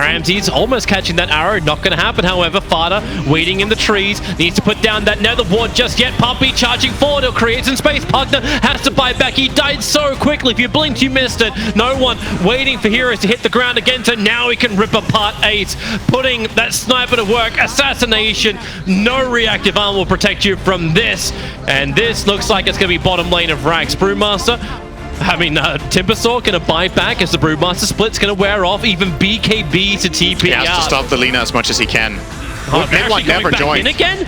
Ramsey's almost catching that arrow. Not going to happen, however. Fada waiting in the trees. Needs to put down that nether ward just yet. Puppey charging forward. He'll create some space. Pugner has to buy back. He died so quickly. If you blinked, you missed it. No one waiting for Heroes to hit the ground again. So now he can rip apart Ace. Putting that sniper to work. Assassination. No reactive arm will protect you from this. And this looks like it's going to be bottom lane of Rax. Brewmaster, Timbersaw going to buy back as the Brewmaster split's going to wear off. Even BKB to TP He has to stop the Lina as much as he can. Mid-1 never joined. Again?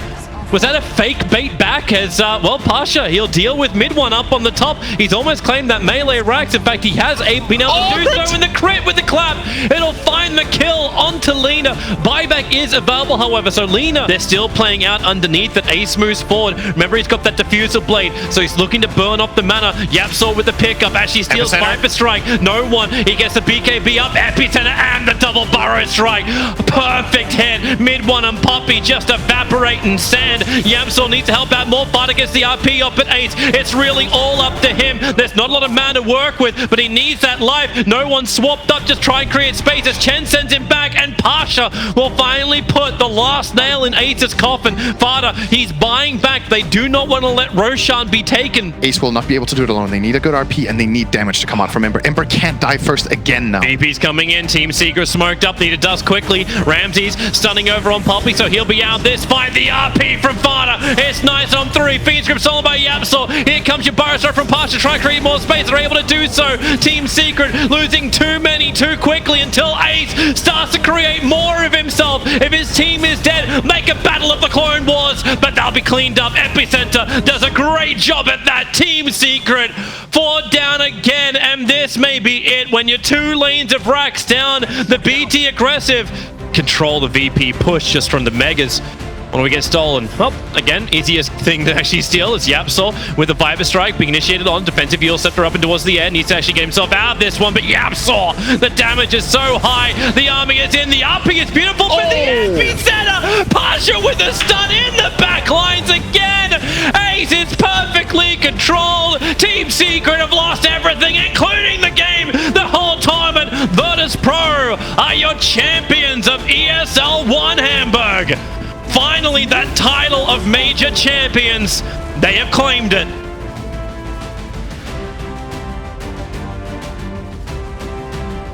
Was that a fake bait back as, well, Pasha, he'll deal with mid-1 up on the top. He's almost claimed that melee Rax. In fact, he has been able to do so in the crit with the clap. It'll find the kill onto Lina. Buyback is available, however, so Lina, they're still playing out underneath, that Ace moves forward. Remember, he's got that diffuser blade, so he's looking to burn off the mana. YapzOr with the pickup as she steals Viper Strike. No one, he gets the BKB up, Epicenter, and the double Burrow Strike. Perfect hit. Mid-1 and Puppey just evaporating sand. YapzOr needs to help out more. Fada gets the RP up at Ace. It's really all up to him. There's not a lot of mana to work with, but he needs that life. No one swapped up, just try and create space as Chen sends him back, and Pasha will finally put the last nail in Ace's coffin. Fada, he's buying back. They do not want to let Roshan be taken. Ace will not be able to do it alone. They need a good RP, and they need damage to come out from Ember. Ember can't die first again now. VP's coming in. Team Seeker smoked up. Need to dust quickly. Ramsey's stunning over on Puppey, so he'll be out this fight. The RP from Fada. It's nice on 3. Fiend Script soloed by YapzOr. Here comes your Burrow Strike from Pasha. Try and create more space. They're able to do so. Team Secret losing too many too quickly until Ace starts to create more of himself. If his team is dead, make a battle of the Clone Wars, but they'll be cleaned up. Epicenter does a great job at that. Team Secret 4 down again, and this may be it when you're 2 lanes of Rax down. The BT aggressive control the VP push just from the Megas. When we get stolen, well, again, easiest thing to actually steal is YapzOr with the Viper Strike being initiated on. Defensive heal scepter up and towards the end. Needs to actually get himself out of this one, but YapzOr, the damage is so high. The army is in. The RP is beautiful, but the epicenter. Pasha with a stun in the back lines again. Ace is perfectly controlled. Team Secret have lost everything, including the game, the whole tournament. Virtus.pro are your champions of ESL 1 Hamburg. Finally, that title of Major Champions, they have claimed it.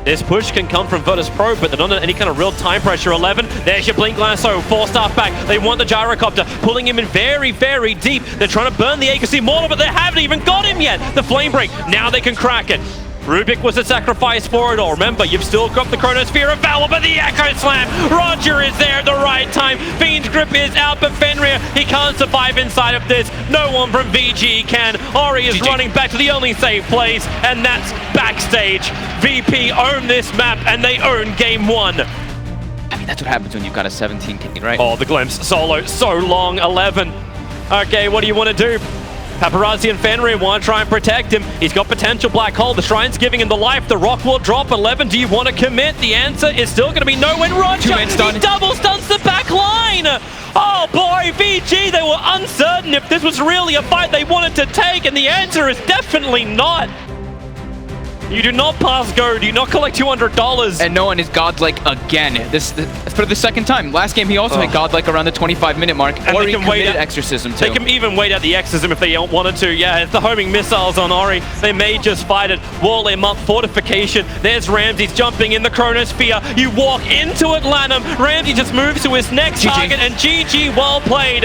This push can come from Virtus.pro, but they're not under any kind of real time pressure. 11, there's your Blink Lasso, 4-staff back. They want the Gyrocopter, pulling him in very, very deep. They're trying to burn the Agency Mortal, but they haven't even got him yet. The Flame Break, now they can crack it. Rubik was a sacrifice for it all. Remember, you've still got the Chronosphere available, but the Echo Slam. Roger is there at the right time. Fiend's Grip is out, but Fenrir, he can't survive inside of this. No one from VG can. Ori is running back to the only safe place, and that's backstage. VP own this map, and they own game 1. I mean, that's what happens when you've got a 17K, right? Oh, the glimpse. Solo, so long. 11. Okay, what do you want to do? Paparazzi and Fenrir want to try and protect him. He's got potential black hole. The Shrine's giving him the life. The rock will drop. 11, do you want to commit? The answer is still going to be no. When Roger, he double stuns the back line. Oh boy, VG, they were uncertain if this was really a fight they wanted to take, and the answer is definitely not. You do not pass go, do you not collect $200. And no one is godlike again. This for the second time. Last game he also had godlike around the 25-minute mark. And Ori they can wait out exorcism too. They can even wait out the exorcism if they wanted to. Yeah, it's the homing missiles on Ori. They may just fight it. Wall him up, fortification. There's Ramsey's jumping in the Chronosphere. You walk into it, Lanham. Ramsey just moves to his next target, and GG, well played.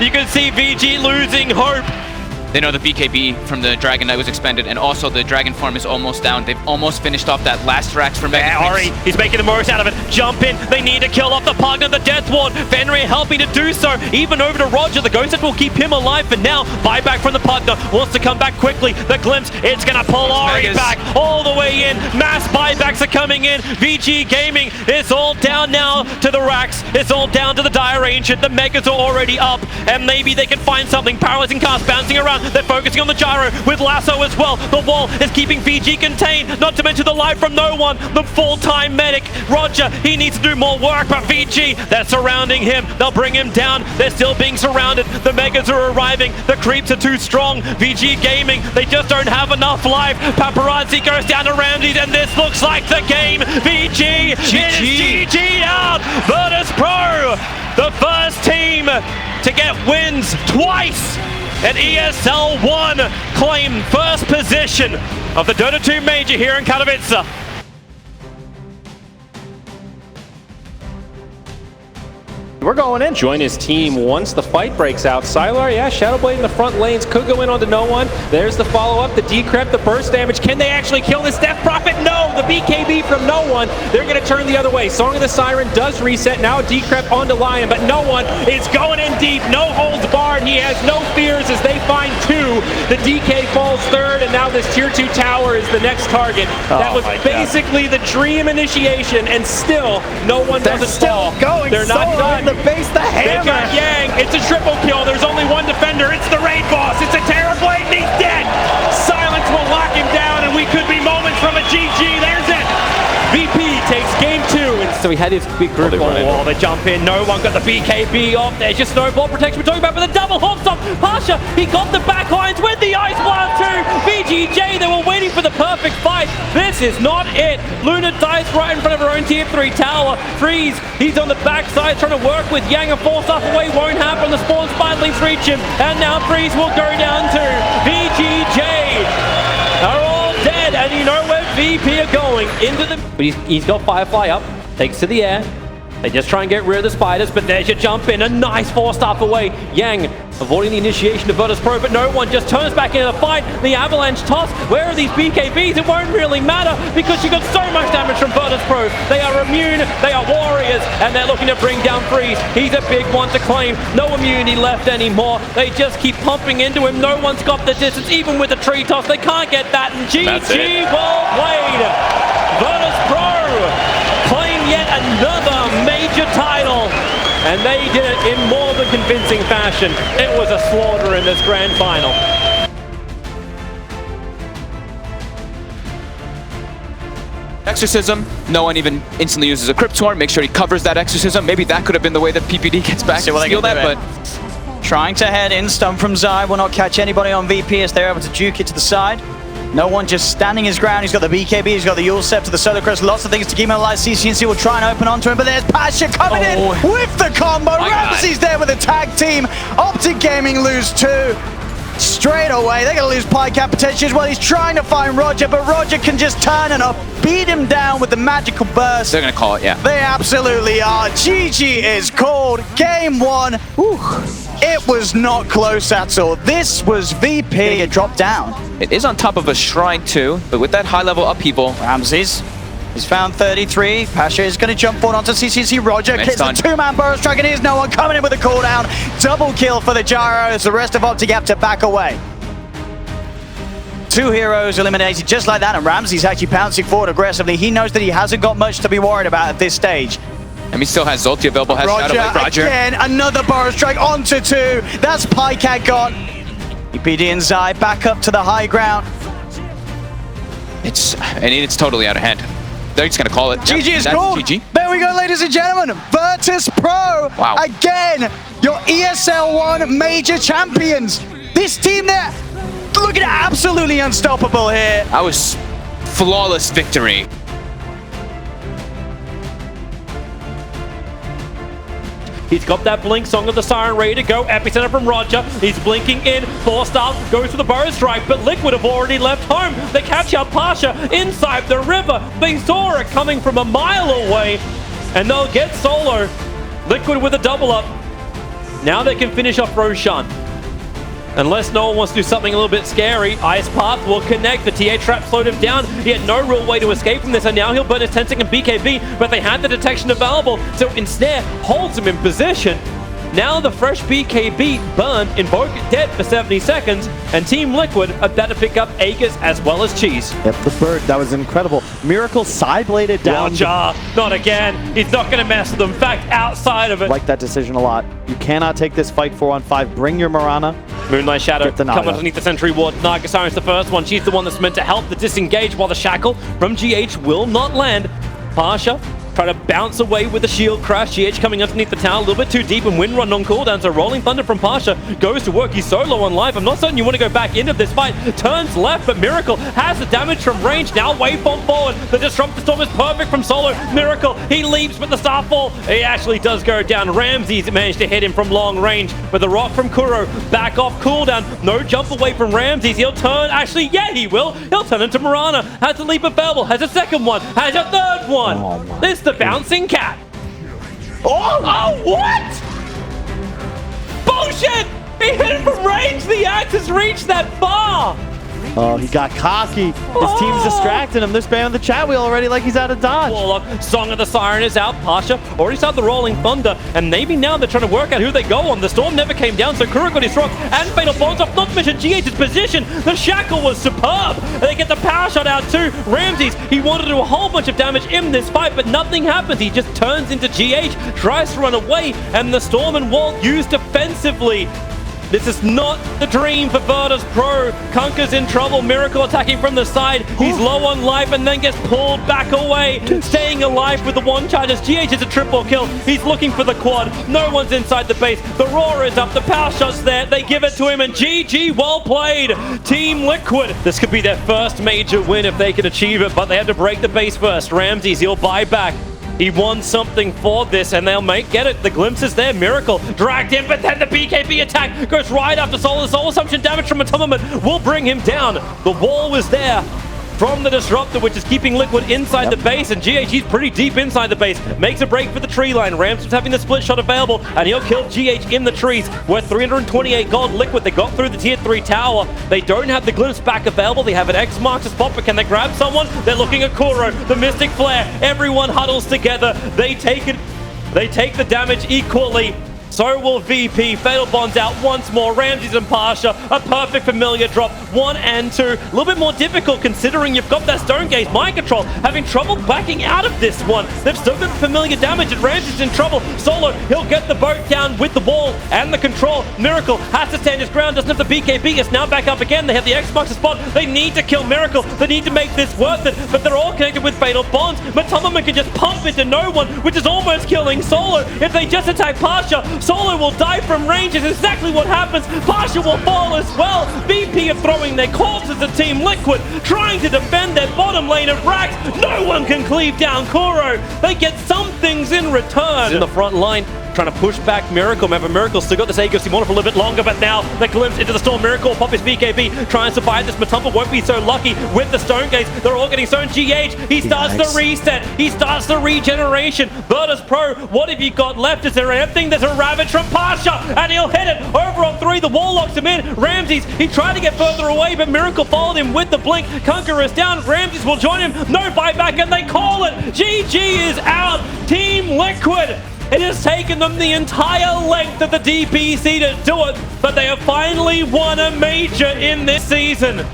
You can see VG losing hope. They know the BKB from the Dragon Knight was expended, and also the Dragon Farm is almost down. They've almost finished off that last Rax for Mega. Yeah, Ori, he's making the most out of it. Jump in. They need to kill off the Pugner, the Death Ward. Fenrir helping to do so. Even over to Roger. The Ghost will keep him alive for now. Buyback from the Pugner. Wants to come back quickly. The Glimpse, it's going to pull Ori back all the way in. Mass buybacks are coming in. VG Gaming, it's all down now to the Rax. It's all down to the Dire Ancient. The Megas are already up, and maybe they can find something. Paralyzing cast bouncing around. They're focusing on the gyro with Lasso as well. The wall is keeping VG contained, not to mention the life from no one. The full-time medic, Roger, he needs to do more work, but VG, they're surrounding him. They'll bring him down. They're still being surrounded. The Megas are arriving. The creeps are too strong. VG Gaming, they just don't have enough life. Paparazzi goes down to Ramses, and this looks like the game. VG, it is GG out. Virtus.pro, the first team to get wins twice at ESL 1, claim first position of the Dota 2 Major here in Katowice. We're going in. Join his team once the fight breaks out. Sylar, yeah, Shadowblade in the front lanes could go in onto no one. There's the follow-up, the decrep, the burst damage. Can they actually kill this Death Prophet? No, the BKB from no one. They're going to turn the other way. Song of the Siren does reset. Now decrep onto Lion, but no one is going in deep. No holds barred. He has no fears as they find two. The DK falls third, and now this tier 2 tower is the next target. That was basically the dream initiation, and still no one doesn't fall. They're not done. Base the hammer. They got Yang. It's a triple kill. There's only one defender. It's the raid boss. It's a Terrorblade, and he's dead. Silence will lock him down, and we could be moments from a GG. There's it. VP takes game 2. So he had his big group on the wall. They jump in. No one got the BKB off. There's just snowball protection we're talking about, but the double hop stop. Pasha, he got the backlines with the Ice Blast too. VGJ, they were waiting for the perfect fight. This is not it. Luna dies right in front of her own tier 3 tower. Freeze, he's on the backside trying to work with Yang, and force off away won't happen. The spawn spidelings reach him, and now Freeze will go down to VGJ. Are all dead, and you know where VP are going into the. But he's got Firefly up, takes to the air. They just try and get rid of the spiders, but there's your jump in. A nice 4-star away. Yang avoiding the initiation of Virtus.pro, but no one just turns back into the fight. The avalanche toss. Where are these BKBs? It won't really matter because you got so much damage from Virtus.pro. They are immune, they are warriors, and they're looking to bring down Freeze. He's a big one to claim. No immunity left anymore. They just keep pumping into him. No one's got the distance, even with the tree toss. They can't get that, and GG, well played. Virtus.pro claim yet another major title, and they did it in more than convincing fashion. It was a slaughter in this grand final. Exorcism, no one even instantly uses a Crypt Swarm. Make sure he covers that Exorcism. Maybe that could have been the way that PPD gets back to steal that, but trying to head in, stun from Zai will not catch anybody on VP as they're able to juke it to the side. No one just standing his ground. He's got the BKB, he's got the Yule Scepter, the Solar Crest, lots of things to keep him alive. CCNC will try and open onto him, but there's Pasha coming in with the combo. Ramsey's there with a tag team. Optic Gaming lose 2. Straight away, they're going to lose PyCat potentially as well. He's trying to find Roger, but Roger can just turn and beat him down with the magical burst. They're going to call it, yeah. They absolutely are. GG is called. Game 1. Whew. It was not close at all. This was VP. Get dropped down. It is on top of a shrine too, but with that high level upheaval. Ramses. He's found 33. Pasha is going to jump forward onto CCC. Roger gets the 2-man burst strike, and here's no one coming in with a cooldown. Double kill for the gyro as the rest of Optic have to back away. 2 heroes eliminated just like that, and Ramsey's actually pouncing forward aggressively. He knows that he hasn't got much to be worried about at this stage. And he still has Zolti available, has Shadowblade. Roger again, another burst strike onto 2. That's PyCat gone. EPD and Zai back up to the high ground. It's totally out of hand. They're just going to call it. GG is called. GG. There we go, ladies and gentlemen. Virtus.pro, again, your ESL 1 major champions. This team there, looking absolutely unstoppable here. That was flawless victory. He's got that blink, Song of the Siren ready to go. Epicenter from Roger. He's blinking in. 4-star goes for the bow strike, but Liquid have already left home. They catch up Pasha inside the river. They saw it coming from a mile away, and they'll get solo. Liquid with a double up. Now they can finish off Roshan. Unless no one wants to do something a little bit scary, Ice Path will connect. The TA trap slowed him down. He had no real way to escape from this, and now he'll burn his 10-second BKB, but they had the detection available, so instead holds him in position. Now the fresh BKB burned, Invoke dead for 70 seconds, and Team Liquid about to pick up Aegis as well as Cheese. Yep, the bird, that was incredible. Miracle side-bladed down. Roger, not again. He's not going to mess with them. In fact, outside of it. Like that decision a lot. You cannot take this fight 4-on-5. Bring your Mirana. Moonlight Shadow Get the coming Naga. underneath the Sentry Ward. Naga Siren's the first one. She's the one that's meant to help the disengage, while the Shackle from GH will not land. Pasha try to bounce away with the shield crash. GH coming underneath the tower a little bit too deep, and Wind Run on cooldown. So Rolling Thunder from Pasha goes to work. He's so low on life. I'm not certain you want to go back into this fight. Turns left, but Miracle has the damage from range. Now waveform forward. The Disruptor Storm is perfect from Solo. Miracle, he leaps, but the Starfall, he actually does go down. Ramses managed to hit him from long range, but the rock from Kuro back off cooldown. No jump away from Ramses. He'll turn. Actually, yeah, he will. He'll turn into Mirana. Has a leap available. Has a second one. Has a third one. Oh, This is the bouncing cat. Oh, what? Bullshit! He hit him from range. The axe has reached that far. Oh, he got cocky. His team's distracting him. They're spamming the chat wheel already like he's out of dodge. Warlock, Song of the Siren is out. Pasha already started the Rolling Thunder, and maybe now they're trying to work out who they go on. The Storm never came down, so Kuro got his rock and Fatal Bonds off. Not to mention GH's position. The Shackle was superb. They get the power shot out too. Ramses, he wanted to do a whole bunch of damage in this fight, but nothing happens. He just turns into GH, tries to run away, and the Storm and Walt used defensively. This is not the dream for Virtus.pro. Kunker's in trouble. Miracle attacking from the side. He's low on life and then gets pulled back away. Staying alive with the one charge as GH is a triple kill. He's looking for the quad. No one's inside the base. The roar is up. The power shot's there. They give it to him, and GG, well played. Team Liquid. This could be their first major win if they can achieve it, but they had to break the base first. Ramses, he'll buy back. He won something for this, and they'll get it. The glimpse is there. Miracle dragged in, but then the BKB attack goes right after Soul. Soul Assumption damage from Atonement will bring him down. The wall was there from the Disruptor, which is keeping Liquid inside the base, and GH, he's pretty deep inside the base. Makes a break for the tree line. Ramses having the split shot available, and he'll kill GH in the trees. Worth 328 gold. Liquid, they got through the tier 3 tower. They don't have the glimpse back available. They have an X marks a spot, but can they grab someone? They're looking at Kuro, the Mystic Flare. Everyone huddles together. They take it. They take the damage equally. So will VP. Fatal Bonds out once more. Ramses and Pasha, a perfect familiar drop. 1 and 2. A little bit more difficult considering you've got that Stone Gaze. Mind Control having trouble backing out of this one. They've still got familiar damage, and Ramses in trouble. Solo, he'll get the boat down with the wall and the control. Miracle has to stand his ground. Doesn't have the BKB. It's now back up again. They have the Xbox spot. They need to kill Miracle. They need to make this worth it, but they're all connected with Fatal Bonds. Matomaman can just pump into no one, which is almost killing Solo. If they just attack Pasha, Solo will die from range. Is exactly what happens. Pasha will fall as well. VP are throwing their corpses at Team Liquid, trying to defend their bottom lane of racks. No one can cleave down Kuro. They get some things in return. In the front line, trying to push back Miracle. Remember, Miracle still got this Aegis. He wanted for a little bit longer, but now the glimpse into the Storm. Miracle will pop his BKB, try and survive this. Matumba won't be so lucky with the Stone Gaze. They're all getting Stone. GH, he starts the reset. He starts the regeneration. Virtus.pro, what have you got left? Is there anything? There's a Ravage from Pasha, and he'll hit it. Over on 3, the wall locks him in. Ramses, he tried to get further away, but Miracle followed him with the blink. Kunker is down. Ramses will join him. No buyback, and they call it. GG is out. Team Liquid. It has taken them the entire length of the DPC to do it, but they have finally won a major in this season.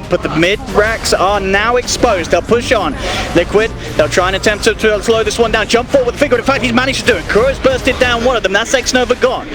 But the mid racks are now exposed. They'll push on. Liquid, they'll try and attempt to slow this one down. Jump forward with the figure. In fact, he's managed to do it. Kuro's bursted down one of them. That's X-Nova gone.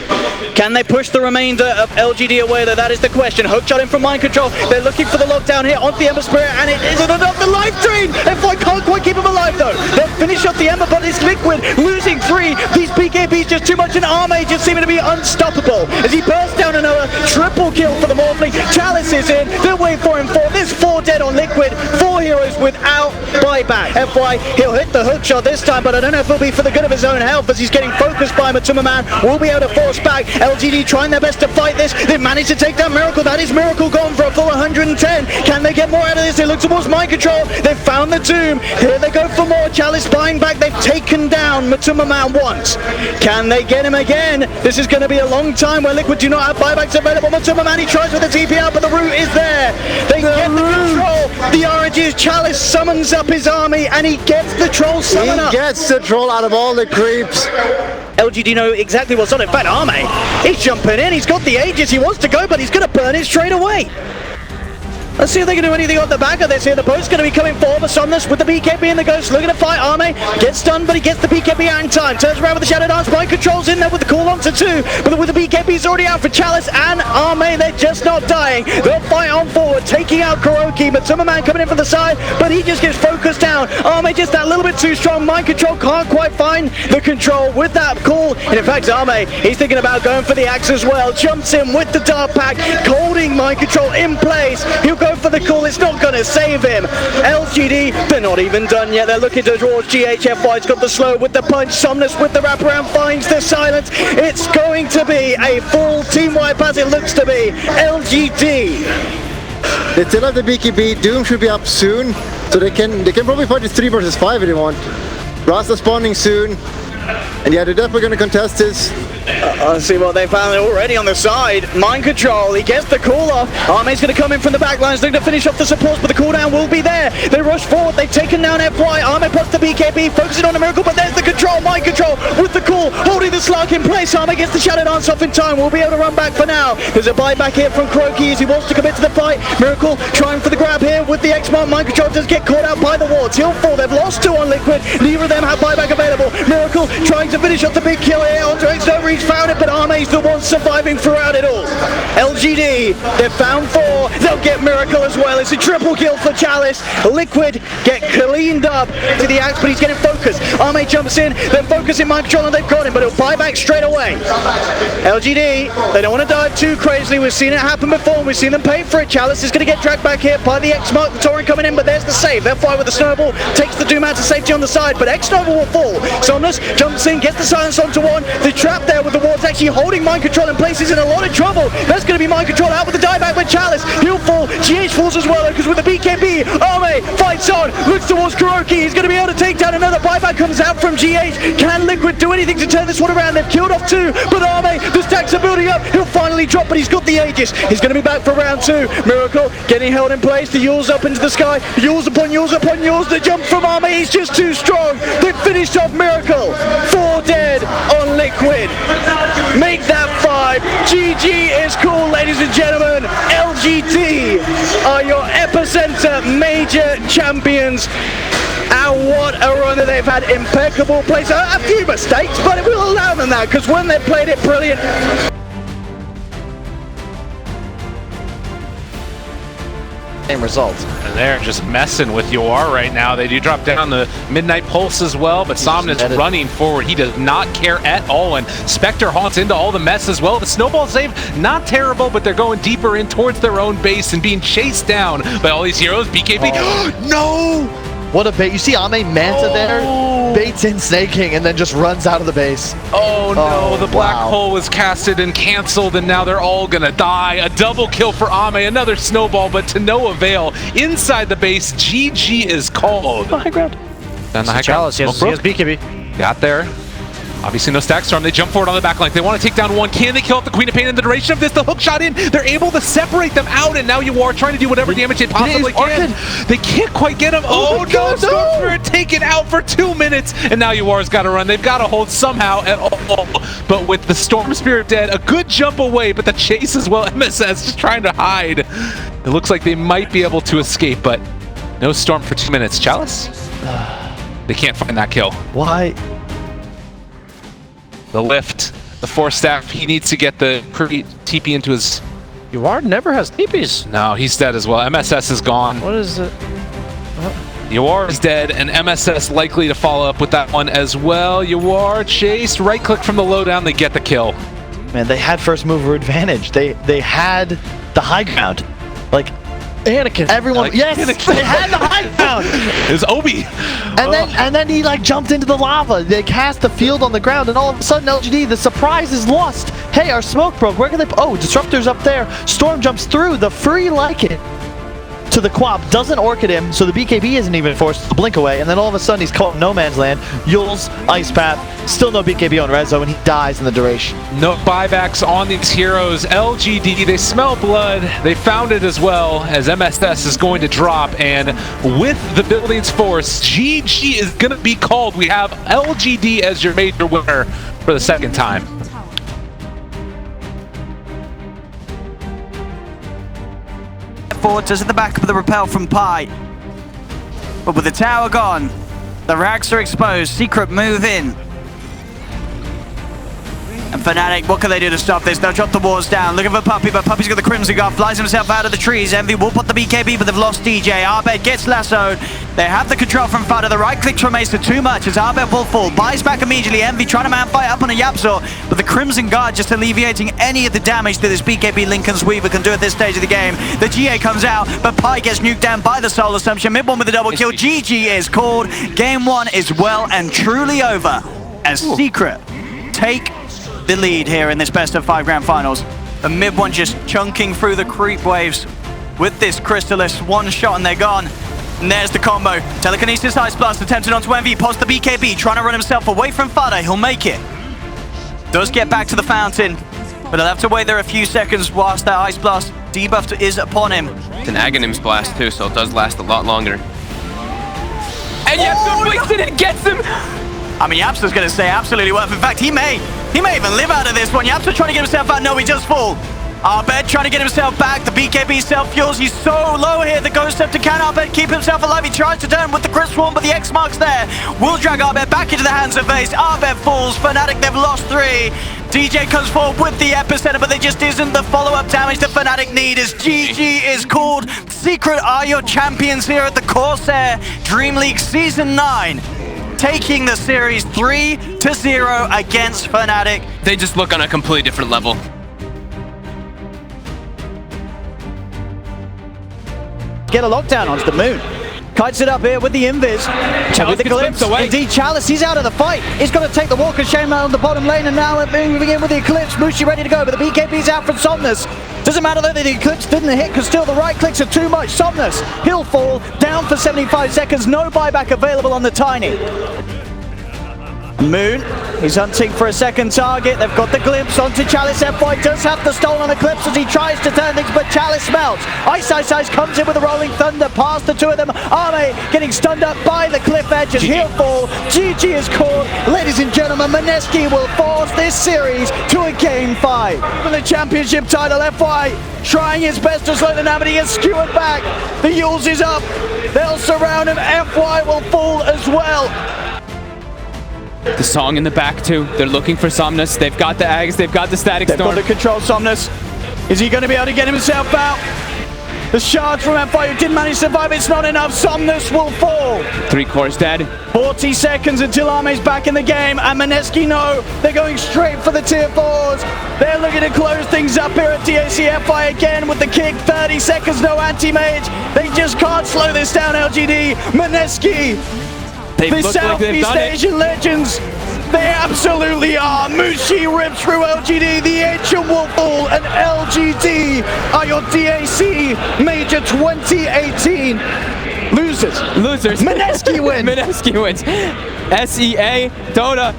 Can they push the remainder of LGD away though? That is the question. Hook shot in from Mind Control. They're looking for the lockdown here onto the Ember Spirit, and it isn't enough. The life drain! F1 can't quite keep him alive though. They'll finish off the Ember, but it's Liquid losing 3. These BKBs just too much, and Armage just seeming to be unstoppable. As he bursts down another triple kill for the Morphling. Chalice is in. They'll wait for him for this 4 dead on Liquid, 4 heroes without buyback. FY, he'll hit the hook shot this time, but I don't know if it'll be for the good of his own health as he's getting focused by Matuma. Will be able to force back. LGD trying their best to fight this. They've managed to take down Miracle. That is Miracle gone for a full 110. Can they get more out of this? They look towards mind control. They've found the tomb. Here they go for more. Chalice buying back. They've taken down Matuma once. Can they get him again? This is going to be a long time where Liquid do not have buybacks available. Matuma, he tries with the TP out, but the root is there. They get the control. The RNG's Chalice summons up his army and he gets the troll summon up. He gets the troll out of all the creeps. LGD know exactly what's on it. In fact, Arme, he's jumping in. He's got the Aegis. He wants to go, but he's going to burn it straight away. Let's see if they can do anything on the back of this here. The boat's going to be coming forward. Somnus with the BKB and the Ghost looking to fight Arme. Gets stunned, but he gets the BKB out in time. Turns around with the Shadow Dance. Mind controls in there with the cooldown to 2. But with the BKB's already out for Chalice and Arme, they're just not dying. They'll fight on forward, taking out Kuroki. Matuma coming in from the side, but he just gets focused down. Arme just that little bit too strong. Mind control can't quite find the control with that call. And in fact, Arme, he's thinking about going for the axe as well. Jumps in with the Dark Pack, holding mind control in place. He'll go for the call. It's not going to save him. LGD, they're not even done yet. They're looking towards GHFY's got the slow with the punch. Somnus with the wraparound finds the silence. It's going to be a full team wipe as it looks to be. LGD. They still have the BKB. Doom should be up soon, so they can probably fight this 3 versus 5 if they want. Rasta spawning soon, and yeah, they're definitely going to contest this. Let's see what they found already on the side. Mind control, he gets the call off. Arme's going to come in from the back lines, looking to finish off the supports, but the cooldown will be there. They rush forward, they've taken down FY. Arme puts the BKB, focusing on the Miracle, but there's the control. Mind control with the call, holding the slug in place. Arme gets the Shadow Dance off in time. We'll be able to run back for now. There's a buyback here from Kuroki as he wants to commit to the fight. Miracle trying for the grab here with the X-Mark. Mind control does get caught out by the wards. He'll fall. They've lost 2 on Liquid. Neither of them have buyback available. Miracle trying to finish off the big kill here onto X-Nova. He's found it, but Arme's the one surviving throughout it all. LGD, they've found 4. They'll get Miracle as well. It's a triple kill for Chalice. Liquid get cleaned up to the axe, but he's getting focused. Arme jumps in. They're focusing mind control and they've got him, but he'll buy back straight away. LGD, they don't want to dive too crazily. We've seen it happen before. We've seen them pay for it. Chalice is going to get dragged back here by the X-Mark. The Torrent coming in, but there's the save. FY with the snowball takes the Doom out to safety on the side, but X-Nova will fall. Somnus jumps in, gets the silence onto 1. The trap there with the wards actually holding mind control in place. He's in a lot of trouble. That's going to be mind control out with the dieback with Chalice. He'll fall. GH falls as well because with the BKB, Arme fights on, looks towards Kuroki. He's going to be able to take down another. Buyback comes out from GH. Can Liquid do anything to turn this one around? They've killed off 2, but Arme, the stacks are building up. He'll finally drop, but he's got the Aegis. He's going to be back for round 2. Miracle getting held in place. The Yules up into the sky. Yules upon Yules upon Yules. The jump from Arme, he's just too strong. They've finished off Miracle. 4 dead on Liquid. Make that 5. GG is cool, ladies and gentlemen. LGD are your Epicenter Major champions. And what a run that they've had. Impeccable plays. A few mistakes, but we'll allow them that because when they played it brilliant. Result. And they're just messing with Yoar right now. They do drop down the Midnight Pulse as well, but Somnus running forward. He does not care at all, and Spectre haunts into all the mess as well. The snowball save, not terrible, but they're going deeper in towards their own base and being chased down by all these heroes. BKB, no! What a bait. You see Ame Manta there? Baits in Snake King and then just runs out of the base. Oh no, the black hole was casted and canceled, and now they're all gonna die. A double kill for Ame, another snowball, but to no avail. Inside the base, GG is called. High ground. Down the high ground. He has BKB. Got there. Obviously no stack storm. They jump forward on the back line. They want to take down 1. Can they kill off the Queen of Pain in the duration of this? The hook shot in. They're able to separate them out, and now you are trying to do whatever damage they possibly can. They can't quite get him. Oh no! Storm Spirit taken out for 2 minutes, and now Yuar's got to run. They've got to hold somehow at all. But with the Storm Spirit dead, a good jump away, but the chase as well. MSS just trying to hide. It looks like they might be able to escape, but no Storm for 2 minutes. Chalice? They can't find that kill. Why? The lift, the 4 staff, he needs to get the TP into his... Yuar never has TPs. No, he's dead as well. MSS is gone. What is it? Yuar is dead, and MSS likely to follow up with that one as well. Yuar chased, right click from the lowdown, they get the kill. Man, they had first mover advantage. They had the high ground. Like, Anakin. Everyone, Like yes, Anakin. they had the high ground. It was Obi. And then he like jumped into the lava. They cast the field on the ground, and all of a sudden LGD, the surprise is lost. Hey, our smoke broke. Where can they? Oh, Disruptor's up there. Storm jumps through. The free like it to the Quap, doesn't orchid him, so the BKB isn't even forced to blink away, and then all of a sudden he's caught in no man's land. Yule's Ice Path, still no BKB on Rezo, and he dies in the duration. No buybacks on these heroes. LGD, they smell blood. They found it as well, as MSS is going to drop, and with the building's force, GG is going to be called. We have LGD as your major winner for the second time. Forward just at the back of the rappel from Pi. But with the tower gone, the racks are exposed. Secret move in. And Fnatic, what can they do to stop this? They'll drop the walls down. Looking for Puppey, but Puppey's got the Crimson Guard, flies himself out of the trees. Envy will put the BKB, but they've lost DJ. Arbed gets lassoed. They have the control from Fada. The right click from Mesa too much as Arbed will fall. Buys back immediately. Envy trying to man fight up on a Yapzor, but the Crimson Guard just alleviating any of the damage that this BKB Lincoln's Weaver can do at this stage of the game. The GA comes out, but Pi gets nuked down by the Soul Assumption. Mid one with a double kill. GG is called. Game one is well and truly over as Secret take the lead here in this best of 5 grand finals. The mid one just chunking through the creep waves with this Crystallis. One shot and they're gone. And there's the combo. Telekinesis Ice Blast attempted onto Envy. Pos the BKB, trying to run himself away from Fada. He'll make it. Does get back to the fountain, but he'll have to wait there a few seconds whilst that Ice Blast debuff is upon him. It's an Aghanim's blast too, so it does last a lot longer. And Yapster blinks it and gets him. I mean, Yapster's going to stay absolutely worth. In fact, he may even live out of this one. Yapster trying to get himself out. No, he does fall. Arbed trying to get himself back. The BKB self-fuels. He's so low here. The Ghost Scepter can Arbed keep himself alive. He tries to turn with the Crit Swarm, but the X mark's there. Will drag Arbed back into the hands of Vase. Arbed falls. Fnatic, they've lost 3. DJ comes forward with the epicenter, but there just isn't the follow-up damage that Fnatic need as GG is called. Secret are your champions here at the Corsair Dream League Season 9. Taking the series 3-0 against Fnatic. They just look on a completely different level. Get a lockdown onto the moon. Kites it up here with the invis. With the glimpse. Indeed, Chalice, he's out of the fight. He's got to take the walk of shame out on the bottom lane, and now moving in with the Eclipse. Mski ready to go, but the BKB's out from Somnus. Doesn't matter though that the Eclipse didn't hit, because still the right clicks are too much. Somnus, he'll fall, down for 75 seconds. No buyback available on the Tiny. Moon, he's hunting for a second target. They've got the glimpse onto Chalice. FY does have the stone on Eclipse as he tries to turn things, but Chalice melts. Ice comes in with a rolling thunder past the two of them. Arme getting stunned up by the cliff edge as he'll fall. GG is called. Ladies and gentlemen, Mineski will force this series to a game 5. For the championship title, FY trying his best to slow them down, but he gets skewered back. The Yules is up. They'll surround him. FY will fall as well. The song in the back too. They're looking for Somnus. They've got the Ags. They've got the Static Storm. They've got to control Somnus. Is he going to be able to get himself out? The shards from FI who didn't manage to survive. It's not enough. Somnus will fall. 3 cores dead. 40 seconds until Arme's back in the game. And Mineski, no. They're going straight for the tier 4s. They're looking to close things up here at DAC. FI again with the kick. 30 seconds, no anti-mage. They just can't slow this down, LGD. Mineski. The Southeast Asian legends, they absolutely are. Mski rips through LGD, the ancient will fall, and LGD are your DAC Major 2018 losers. Losers. Mineski wins. Mineski wins. SEA, Dota,